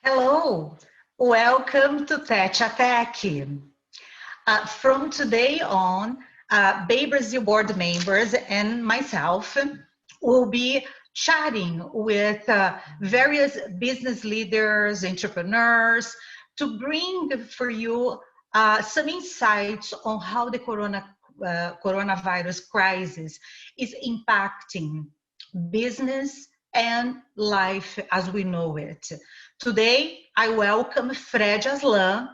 Hello, welcome to Tech Attack. From today on, BayBrazil board members and myself will be chatting with various business leaders, entrepreneurs, to bring for you some insights on how the coronavirus crisis is impacting business and life as we know it. Today, I welcome Fred Aslan,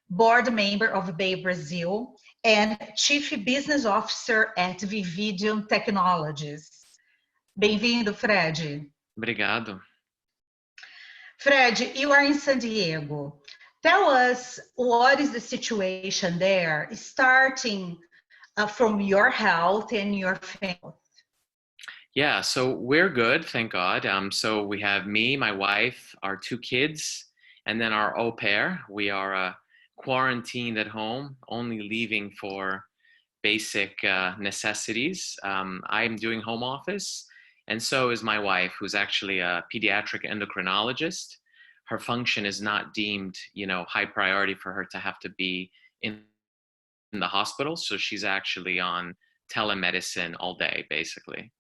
board member of BayBrazil and Chief Business Officer at Vividion Technologies. Bem-vindo, Fred. Obrigado. Fred, you are in San Diego. Tell us what is the situation there, starting from your health and your family. Yeah, so we're good, thank God. So we have me, my wife, our two kids, and then our au pair. We are quarantined at home, only leaving for basic necessities. I'm doing home office, and so is my wife, who's actually a pediatric endocrinologist. Her function is not deemed, high priority for her to have to be in the hospital, so she's actually on telemedicine all day, basically.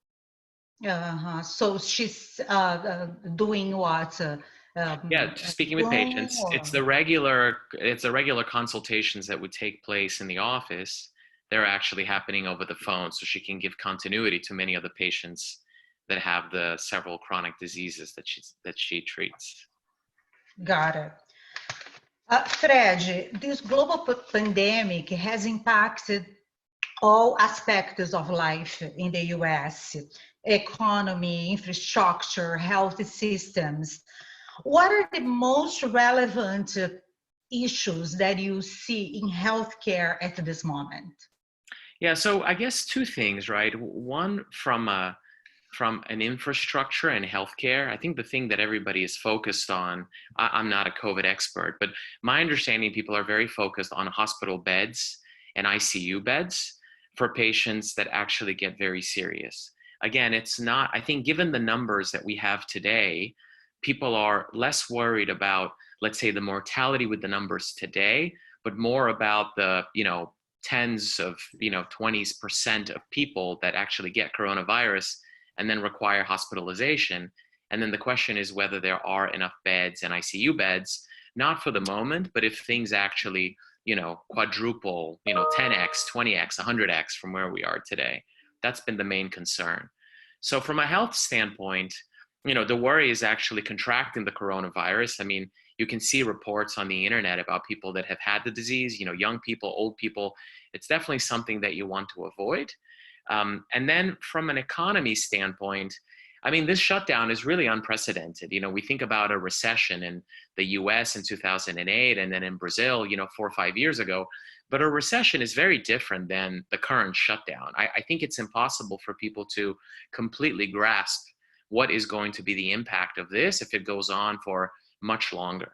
So she's doing what? Yeah, speaking with patients, it's a regular consultations that would take place in the office. They're actually happening over the phone, so she can give continuity to many of the patients that have the several chronic diseases that she treats. Got it. Fred, this global pandemic has impacted all aspects of life in the US, economy, infrastructure, health systems. What are the most relevant issues that you see in healthcare at this moment? Yeah, so I guess two things, right? One, from an infrastructure and healthcare, I think the thing that everybody is focused on, I'm not a COVID expert, but my understanding, people are very focused on hospital beds and ICU beds for patients that actually get very serious. Again, it's not, I think given the numbers that we have today, people are less worried about, let's say, the mortality with the numbers today, but more about the, tens of, 20% of people that actually get coronavirus and then require hospitalization. And then the question is whether there are enough beds and ICU beds, not for the moment, but if things actually, quadruple, 10x, 20x, 100x from where we are today. That's been the main concern. So from a health standpoint, the worry is actually contracting the coronavirus. I mean, you can see reports on the internet about people that have had the disease, young people, old people. It's definitely something that you want to avoid. And then from an economy standpoint, I mean, this shutdown is really unprecedented. We think about a recession in the US in 2008 and then in Brazil, 4 or 5 years ago. But a recession is very different than the current shutdown. I think it's impossible for people to completely grasp what is going to be the impact of this if it goes on for much longer.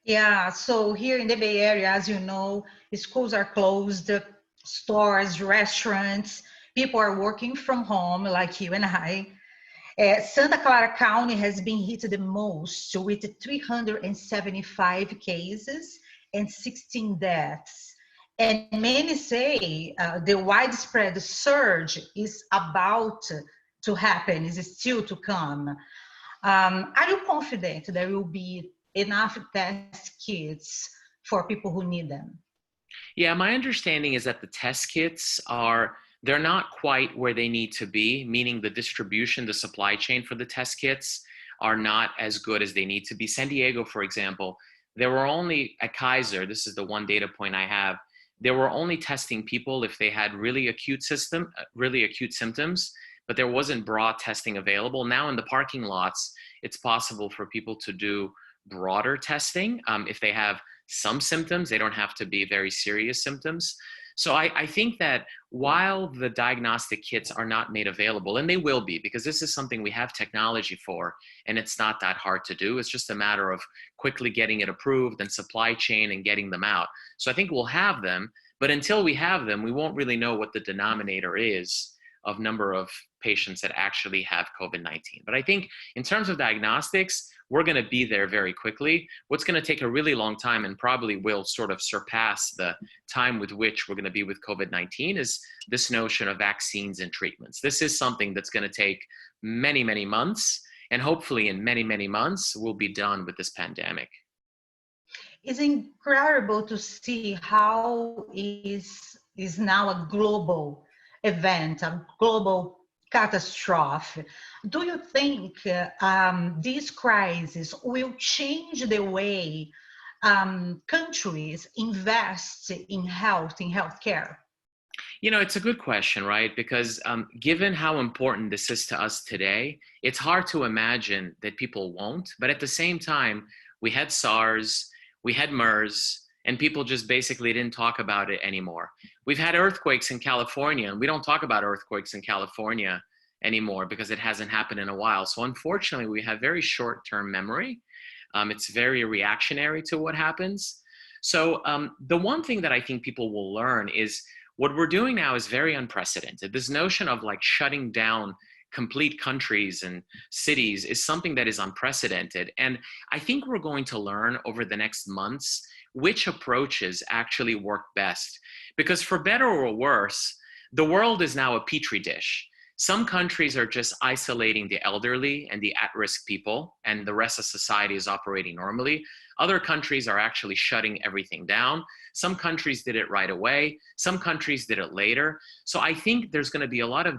Yeah, so here in the Bay Area, as you know, schools are closed, stores, restaurants, people are working from home like you and I. Santa Clara County has been hit the most with 375 cases and 16 deaths. And many say the widespread surge is about to happen, is still to come. Are you confident there will be enough test kits for people who need them? Yeah, my understanding is that the test kits they're not quite where they need to be, meaning the distribution, the supply chain for the test kits are not as good as they need to be. San Diego, for example, there were only at Kaiser, this is the one data point I have, they were only testing people if they had really acute symptoms, but there wasn't broad testing available. Now in the parking lots, it's possible for people to do broader testing. If they have some symptoms, they don't have to be very serious symptoms. So I think that while the diagnostic kits are not made available, and they will be, because this is something we have technology for, and it's not that hard to do. It's just a matter of quickly getting it approved and supply chain and getting them out. So I think we'll have them, but until we have them, we won't really know what the denominator is of number of patients that actually have COVID-19. But I think in terms of diagnostics, we're going to be there very quickly. What's going to take a really long time and probably will sort of surpass the time with which we're going to be with COVID-19 is this notion of vaccines and treatments. This is something that's going to take many, many months, and hopefully in many, many months, we'll be done with this pandemic. It's incredible to see how is now a global event, a global catastrophe. Do you think this crisis will change the way countries invest in healthcare? You know, it's a good question, right? Because given how important this is to us today, it's hard to imagine that people won't. But at the same time, we had SARS, we had MERS, and people just basically didn't talk about it anymore. We've had earthquakes in California, and we don't talk about earthquakes in California anymore because it hasn't happened in a while. So unfortunately, we have very short-term memory. It's very reactionary to what happens. So the one thing that I think people will learn is what we're doing now is very unprecedented. This notion of like shutting down complete countries and cities is something that is unprecedented. And I think we're going to learn over the next months which approaches actually work best. Because for better or worse, the world is now a petri dish. Some countries are just isolating the elderly and the at-risk people, and the rest of society is operating normally. Other countries are actually shutting everything down. Some countries did it right away. Some countries did it later. So I think there's going to be a lot of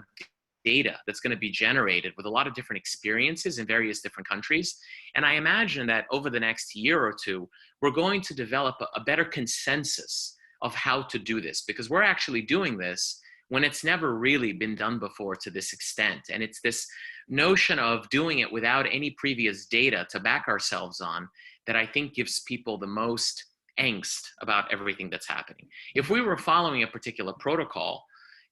data that's going to be generated with a lot of different experiences in various different countries. And I imagine that over the next year or two, we're going to develop a better consensus of how to do this, because we're actually doing this when it's never really been done before to this extent. And it's this notion of doing it without any previous data to back ourselves on that I think gives people the most angst about everything that's happening. If we were following a particular protocol,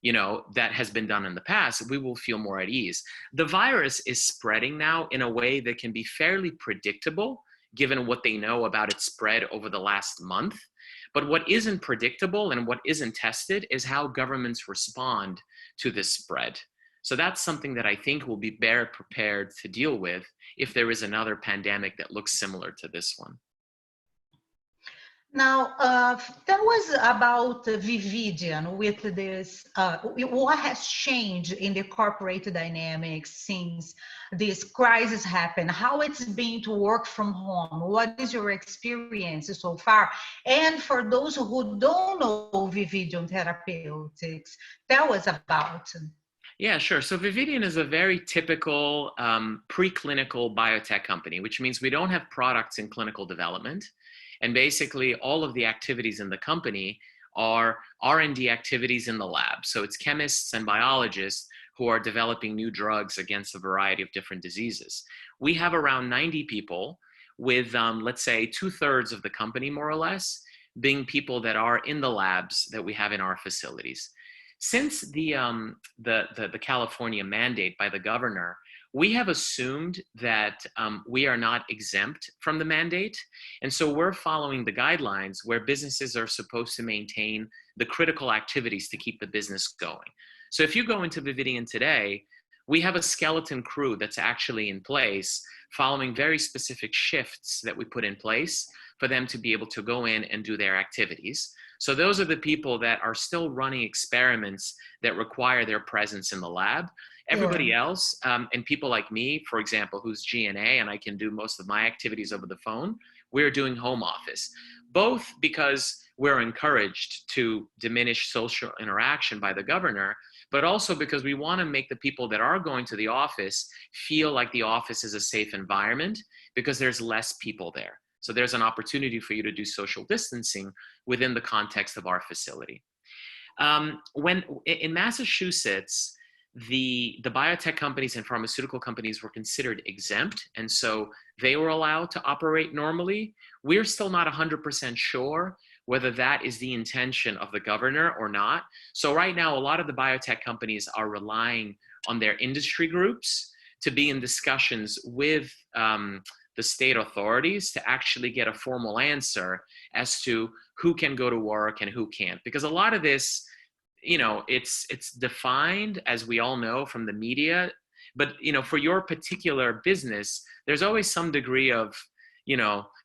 you know, that has been done in the past, we will feel more at ease. The virus is spreading now in a way that can be fairly predictable, given what they know about its spread over the last month. But what isn't predictable and what isn't tested is how governments respond to this spread. So that's something that I think will be better prepared to deal with if there is another pandemic that looks similar to this one. Now, that was about Vividion with this, what has changed in the corporate dynamics since this crisis happened, how it's been to work from home, what is your experience so far? And for those who don't know Vividion Therapeutics, tell us about. Yeah, sure. So Vividion is a very typical preclinical biotech company, which means we don't have products in clinical development. And basically all of the activities in the company are R&D activities in the lab. So it's chemists and biologists who are developing new drugs against a variety of different diseases. We have around 90 people with, let's say, 2/3 of the company, more or less, being people that are in the labs that we have in our facilities. Since the California mandate by the governor, we have assumed that we are not exempt from the mandate. And so we're following the guidelines where businesses are supposed to maintain the critical activities to keep the business going. So if you go into Vividion today, we have a skeleton crew that's actually in place following very specific shifts that we put in place for them to be able to go in and do their activities. So those are the people that are still running experiments that require their presence in the lab. Everybody else, and people like me, for example, who's G&A and I can do most of my activities over the phone, we're doing home office, both because we're encouraged to diminish social interaction by the governor, but also because we want to make the people that are going to the office feel like the office is a safe environment because there's less people there. So there's an opportunity for you to do social distancing within the context of our facility. When in Massachusetts, the biotech companies and pharmaceutical companies were considered exempt, and so they were allowed to operate normally. We're still not 100% sure whether that is the intention of the governor or not. So right now, a lot of the biotech companies are relying on their industry groups to be in discussions with the state authorities to actually get a formal answer as to who can go to work and who can't. Because a lot of this it's defined, as we all know from the media, but for your particular business, there's always some degree of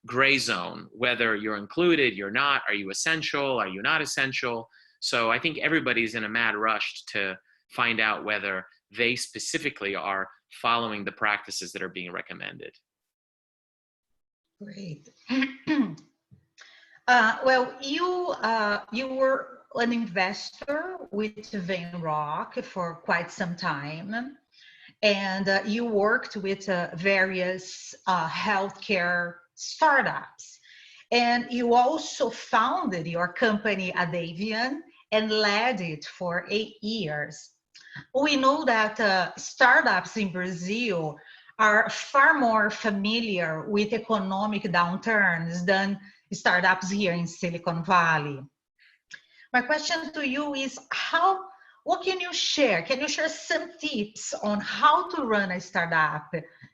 gray zone, whether you're included, you're not, are you essential, are you not essential. So I think everybody's in a mad rush to find out whether they specifically are following the practices that are being recommended. Great. Well, you were an investor with Venrock for quite some time, and you worked with various healthcare startups. And you also founded your company, Adavian, and led it for 8 years. We know that startups in Brazil are far more familiar with economic downturns than startups here in Silicon Valley. My question to you is what can you share? Can you share some tips on how to run a startup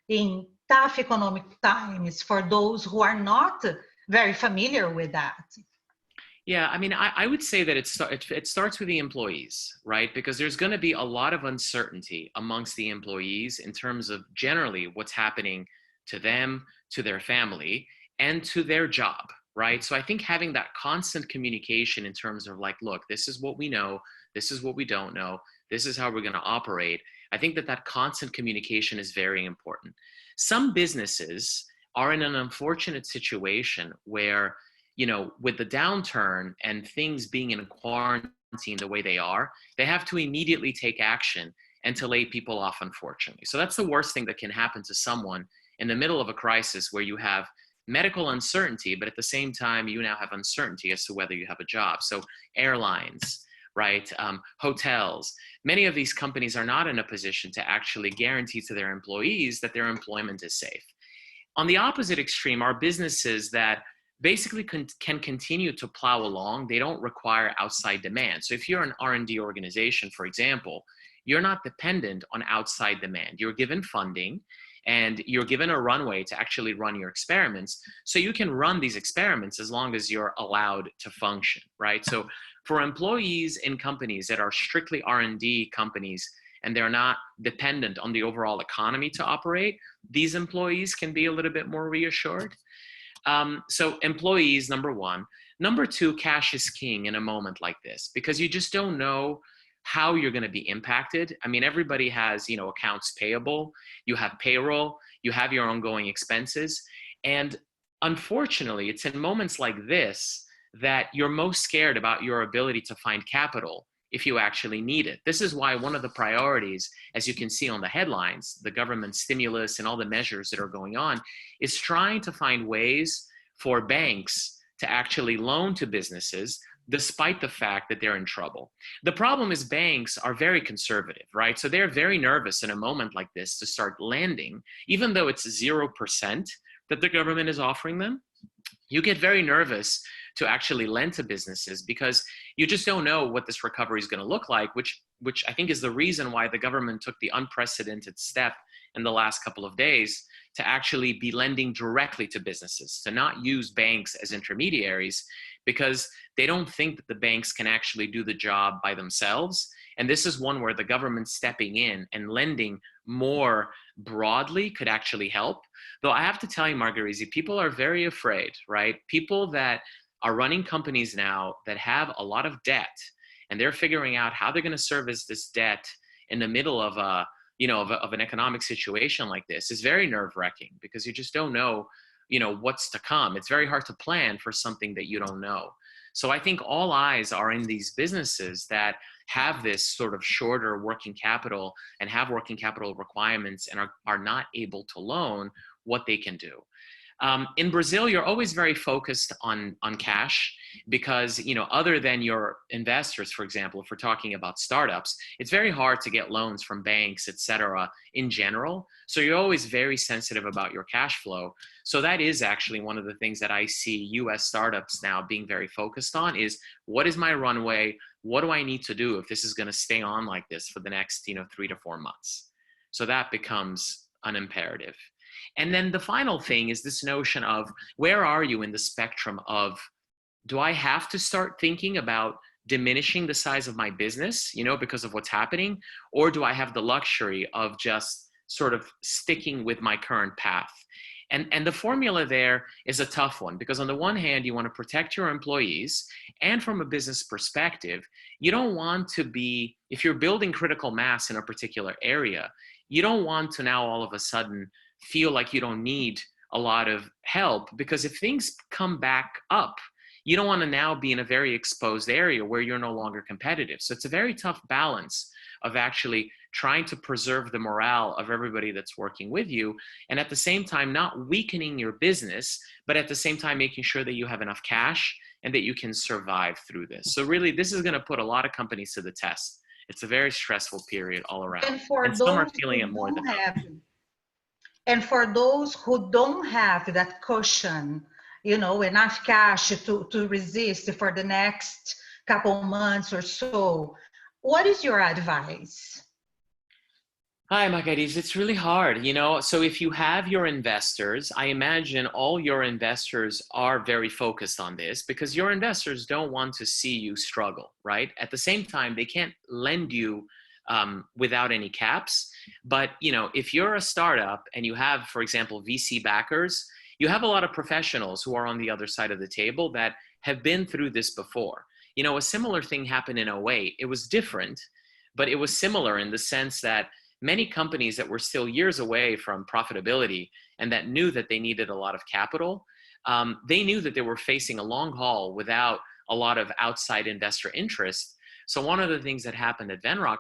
in tough economic times for those who are not very familiar with that? Yeah, I mean, I would say that it starts with the employees, right? Because there's going to be a lot of uncertainty amongst the employees in terms of generally what's happening to them, to their family, and to their job, right? So I think having that constant communication in terms of like, look, this is what we know, this is what we don't know, this is how we're going to operate. I think that constant communication is very important. Some businesses are in an unfortunate situation where with the downturn and things being in quarantine the way they are, they have to immediately take action and to lay people off, unfortunately. So that's the worst thing that can happen to someone in the middle of a crisis where you have medical uncertainty, but at the same time, you now have uncertainty as to whether you have a job. So airlines, right? Hotels, many of these companies are not in a position to actually guarantee to their employees that their employment is safe. On the opposite extreme are businesses that basically can continue to plow along. They don't require outside demand. So if you're an R&D organization, for example, you're not dependent on outside demand. You're given funding and you're given a runway to actually run your experiments. So you can run these experiments as long as you're allowed to function, right? So for employees in companies that are strictly R&D companies and they're not dependent on the overall economy to operate, these employees can be a little bit more reassured. So employees, number one. Number two, cash is king in a moment like this because you just don't know how you're going to be impacted. I mean, everybody has, accounts payable, you have payroll, you have your ongoing expenses. And unfortunately, it's in moments like this that you're most scared about your ability to find capital if you actually need it. This is why one of the priorities, as you can see on the headlines, the government stimulus and all the measures that are going on, is trying to find ways for banks to actually loan to businesses despite the fact that they're in trouble. The problem is banks are very conservative, right? So they're very nervous in a moment like this to start lending, even though it's 0% that the government is offering them. You get very nervous to actually lend to businesses because you just don't know what this recovery is going to look like, which I think is the reason why the government took the unprecedented step in the last couple of days to actually be lending directly to businesses, to not use banks as intermediaries, because they don't think that the banks can actually do the job by themselves. And this is one where the government stepping in and lending more broadly could actually help. Though I have to tell you, Margarise, people are very afraid, right? People that are running companies now that have a lot of debt and they're figuring out how they're going to service this debt in the middle of of an economic situation like this is very nerve-wracking because you just don't know, what's to come. It's very hard to plan for something that you don't know. So I think all eyes are in these businesses that have this sort of shorter working capital and have working capital requirements and are not able to loan what they can do. In Brazil, you're always very focused on cash because, other than your investors, for example, if we're talking about startups, it's very hard to get loans from banks, et cetera, in general. So you're always very sensitive about your cash flow. So that is actually one of the things that I see US startups now being very focused on is what is my runway? What do I need to do if this is going to stay on like this for the next, 3 to 4 months? So that becomes an imperative. And then the final thing is this notion of where are you in the spectrum of, do I have to start thinking about diminishing the size of my business, because of what's happening? Or do I have the luxury of just sort of sticking with my current path? And the formula there is a tough one, because on the one hand, you want to protect your employees. And from a business perspective, you don't want to be, if you're building critical mass in a particular area, you don't want to now all of a sudden feel like you don't need a lot of help, because if things come back up, you don't want to now be in a very exposed area where you're no longer competitive. So it's a very tough balance of actually trying to preserve the morale of everybody that's working with you, and at the same time not weakening your business, but at the same time making sure that you have enough cash and that you can survive through this. So really, this is going to put a lot of companies to the test. It's a very stressful period all around, and some are feeling it more than others. And for those who don't have that cushion, enough cash to resist for the next couple months or so, what is your advice? Hi, Margarise. It's really hard, So if you have your investors, I imagine all your investors are very focused on this, because your investors don't want to see you struggle, right? At the same time, they can't lend you without any caps. But, if you're a startup and you have, for example, VC backers, you have a lot of professionals who are on the other side of the table that have been through this before. A similar thing happened in 2008. It was different, but it was similar in the sense that many companies that were still years away from profitability and that knew that they needed a lot of capital, they knew that they were facing a long haul without a lot of outside investor interest. So one of the things that happened at Venrock,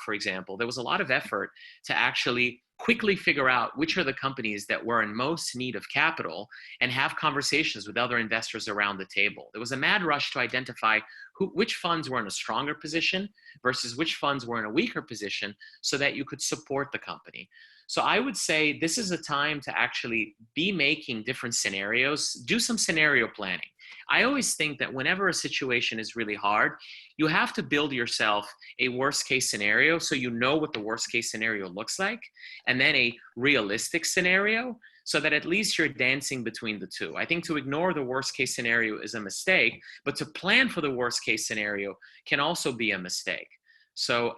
for example, there was a lot of effort to actually quickly figure out which are the companies that were in most need of capital and have conversations with other investors around the table. There was a mad rush to identify which funds were in a stronger position versus which funds were in a weaker position so that you could support the company. So I would say this is a time to actually be making different scenarios, do some scenario planning. I always think that whenever a situation is really hard, you have to build yourself a worst case scenario so you know what the worst case scenario looks like, and then a realistic scenario so that at least you're dancing between the two. I think to ignore the worst case scenario is a mistake, but to plan for the worst case scenario can also be a mistake. So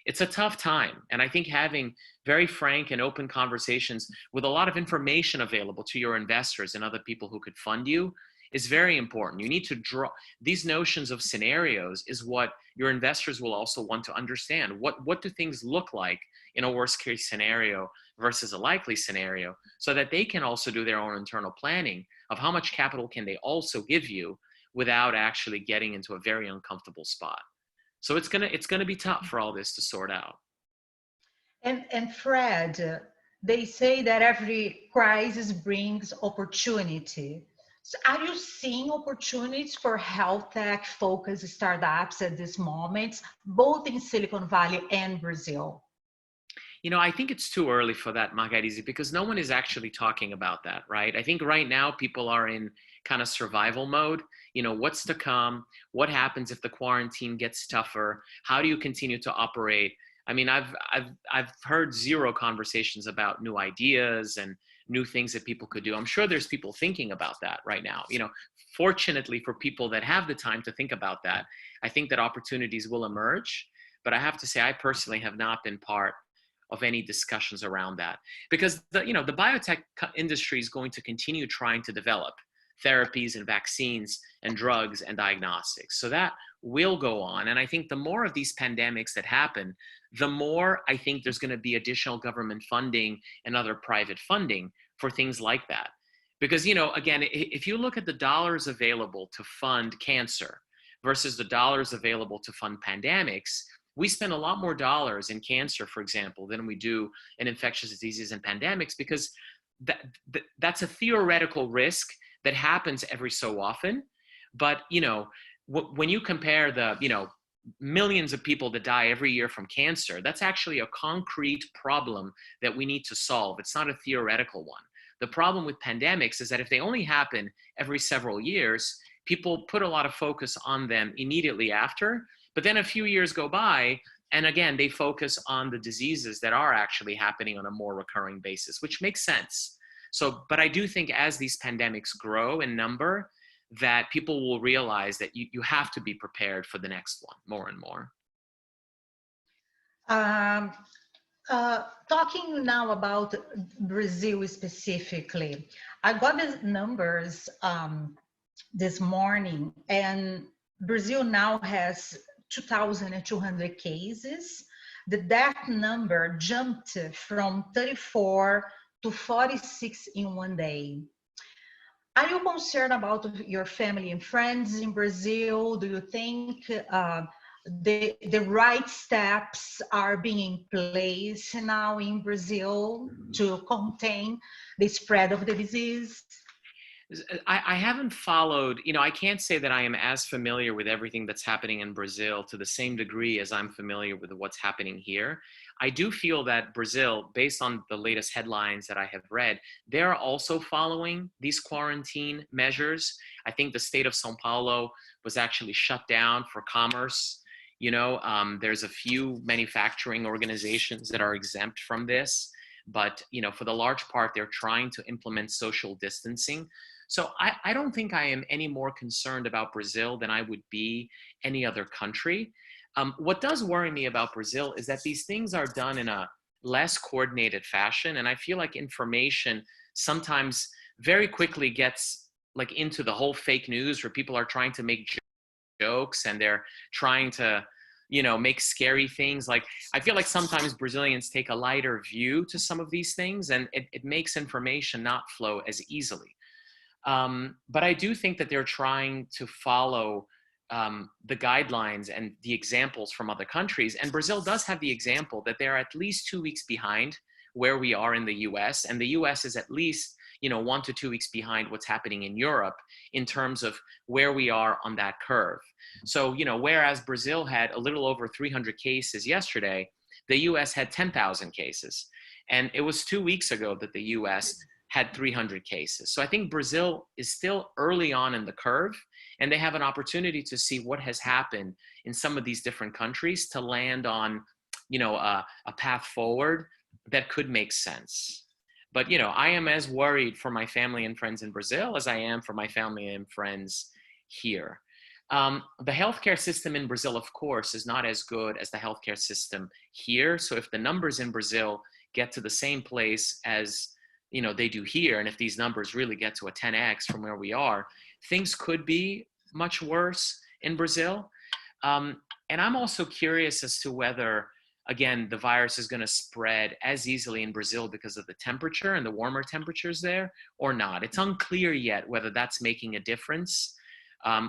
it's a tough time. And I think having very frank and open conversations with a lot of information available to your investors and other people who could fund you is very important. You need to draw these notions of scenarios is what your investors will also want to understand. What do things look like in a worst case scenario versus a likely scenario, so that they can also do their own internal planning of how much capital can they also give you without actually getting into a very uncomfortable spot. So it's gonna be tough for all this to sort out. And Fred, they say that every crisis brings opportunity. So are you seeing opportunities for health tech focused startups at this moment, both in Silicon Valley and Brazil? I think it's too early for that, Margarise, because no one is actually talking about that, right? I think right now people are in kind of survival mode. What's to come? What happens if the quarantine gets tougher? How do you continue to operate? I mean, I've heard zero conversations about new ideas and new things that people could do. I'm sure there's people thinking about that right now. Fortunately for people that have the time to think about that, I think that opportunities will emerge. But I have to say, I personally have not been part of any discussions around that, because the biotech industry is going to continue trying to develop therapies and vaccines and drugs and diagnostics. So that will go on. And I think the more of these pandemics that happen, the more I think there's going to be additional government funding and other private funding for things like that. Because, again, if you look at the dollars available to fund cancer versus the dollars available to fund pandemics, we spend a lot more dollars in cancer, for example, than we do in infectious diseases and pandemics, because that's a theoretical risk that happens every so often. But, when you compare the, millions of people that die every year from cancer, that's actually a concrete problem that we need to solve. It's not a theoretical one. The problem with pandemics is that if they only happen every several years, people put a lot of focus on them immediately after. But then a few years go by, and again, they focus on the diseases that are actually happening on a more recurring basis, which makes sense. So, but I do think as these pandemics grow in number, that people will realize that you have to be prepared for the next one more and more. Um, Talking now about Brazil specifically, I got the numbers this morning, and Brazil now has 2,200 cases. The death number jumped from 34 to 46 in one day. Are you concerned about your family and friends in Brazil? Do you think the right steps are being in place now in Brazil to contain the spread of the disease? I haven't followed, I can't say that I am as familiar with everything that's happening in Brazil to the same degree as I'm familiar with what's happening here. I do feel that Brazil, based on the latest headlines that I have read, they're also following these quarantine measures. I think the state of Sao Paulo was actually shut down for commerce. There's a few manufacturing organizations that are exempt from this, but for the large part, they're trying to implement social distancing. So I don't think I am any more concerned about Brazil than I would be any other country. What does worry me about Brazil is that these things are done in a less coordinated fashion. And I feel like information sometimes very quickly gets like into the whole fake news where people are trying to make jokes and they're trying to, make scary things. Like, I feel like sometimes Brazilians take a lighter view to some of these things, and it makes information not flow as easily. But I do think that they're trying to follow the guidelines and the examples from other countries. And Brazil does have the example that they're at least 2 weeks behind where we are in the US. And the US is at least, 1 to 2 weeks behind what's happening in Europe in terms of where we are on that curve. So, whereas Brazil had a little over 300 cases yesterday, the US had 10,000 cases. And it was 2 weeks ago that the US had 300 cases. So I think Brazil is still early on in the curve, and they have an opportunity to see what has happened in some of these different countries to land on, a path forward that could make sense. But, I am as worried for my family and friends in Brazil as I am for my family and friends here. The healthcare system in Brazil, of course, is not as good as the healthcare system here. So if the numbers in Brazil get to the same place as they do here, and if these numbers really get to a 10x from where we are, things could be much worse in Brazil. And I'm also curious as to whether, again, the virus is going to spread as easily in Brazil because of the temperature and the warmer temperatures there or not. It's unclear yet whether that's making a difference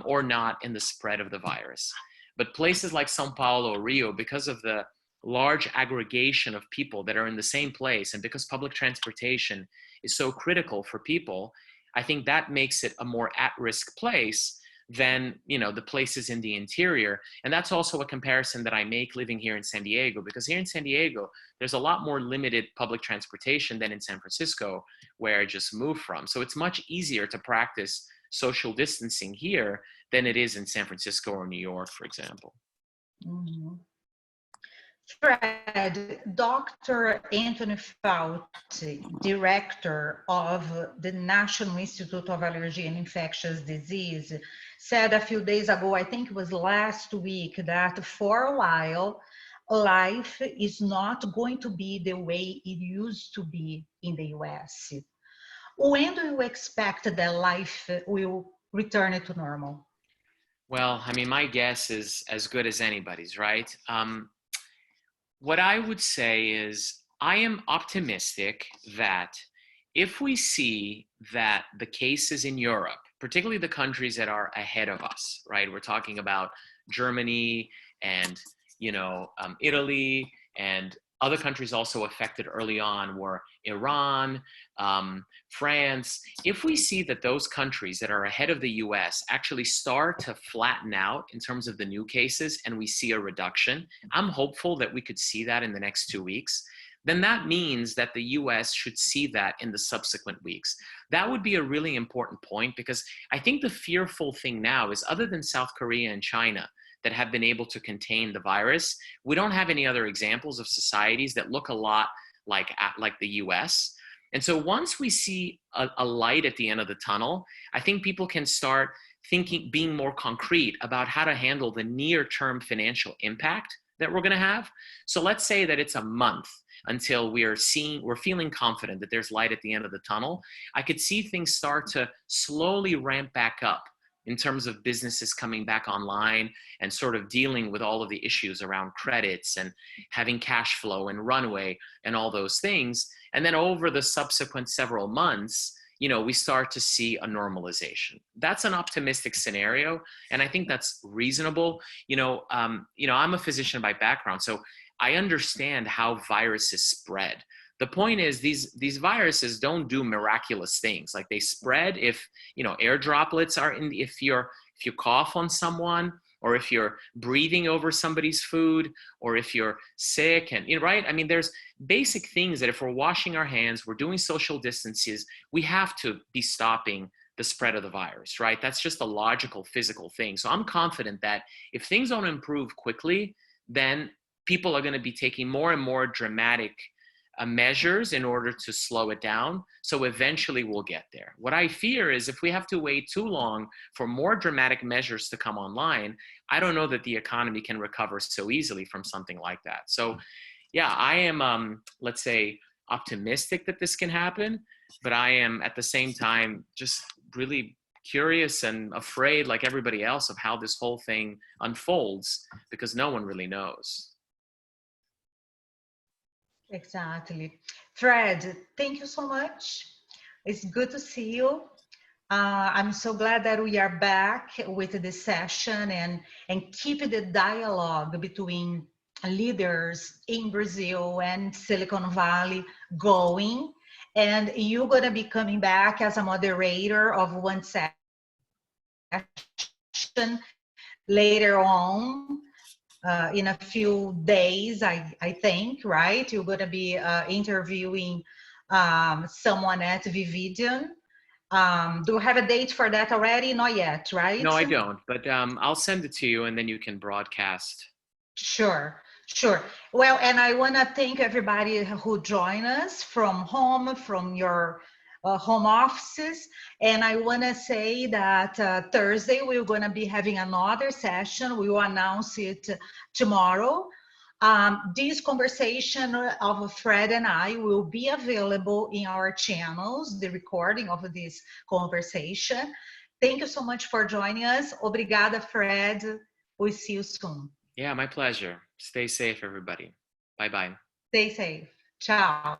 or not in the spread of the virus. But places like Sao Paulo or Rio, because of the large aggregation of people that are in the same place, and because public transportation is so critical for people, I think that makes it a more at-risk place than the places in the interior. And that's also a comparison that I make living here in San Diego, because here in San Diego there's a lot more limited public transportation than in San Francisco, where I just moved from. So it's much easier to practice social distancing here than it is in San Francisco or New York, for example. Mm-hmm. Fred, Dr. Anthony Fauci, director of the National Institute of Allergy and Infectious Disease, said a few days ago, I think it was last week, that for a while, life is not going to be the way it used to be in the US. When do you expect that life will return to normal? Well, I mean, my guess is as good as anybody's, right? What I would say is I am optimistic that if we see that the cases in Europe, particularly the countries that are ahead of us, right? We're talking about Germany and, Italy, and other countries also affected early on were Iran, France. If we see that those countries that are ahead of the US actually start to flatten out in terms of the new cases and we see a reduction, I'm hopeful that we could see that in the next 2 weeks. Then that means that the US should see that in the subsequent weeks. That would be a really important point, because I think the fearful thing now is, other than South Korea and China that have been able to contain the virus, we don't have any other examples of societies that look a lot like the US. And so once we see a light at the end of the tunnel, I think people can start being more concrete about how to handle the near-term financial impact that we're going to have. So let's say that it's a month until we're feeling confident that there's light at the end of the tunnel. I could see things start to slowly ramp back up in terms of businesses coming back online and sort of dealing with all of the issues around credits and having cash flow and runway and all those things. And then over the subsequent several months, we start to see a normalization. That's an optimistic scenario, and I think that's reasonable. I'm a physician by background, so I understand how viruses spread. The point is these viruses don't do miraculous things. Like, they spread if, air droplets are if you cough on someone, or if you're breathing over somebody's food, or if you're sick, and right? I mean, there's basic things that if we're washing our hands, we're doing social distances, we have to be stopping the spread of the virus, right? That's just a logical, physical thing. So I'm confident that if things don't improve quickly, then people are going to be taking more and more dramatic measures in order to slow it down. So eventually we'll get there. What I fear is if we have to wait too long for more dramatic measures to come online, I don't know that the economy can recover so easily from something like that. So yeah, I am, let's say, optimistic that this can happen, but I am at the same time just really curious and afraid, like everybody else, of how this whole thing unfolds, because no one really knows. Exactly. Fred, thank you so much. It's good to see you. I'm so glad that we are back with this session and keep the dialogue between leaders in Brazil and Silicon Valley going. And you're going to be coming back as a moderator of one session later on. In a few days, I think, right? You're going to be interviewing someone at Vividion. Do you have a date for that already? Not yet, right? No, I don't, but I'll send it to you and then you can broadcast. Sure, sure. Well, and I want to thank everybody who joined us from home, from your home offices. And I want to say that Thursday, we're going to be having another session. We will announce it tomorrow. This conversation of Fred and I will be available in our channels, the recording of this conversation. Thank you so much for joining us. Obrigada, Fred. We'll see you soon. Yeah, my pleasure. Stay safe, everybody. Bye-bye. Stay safe. Ciao.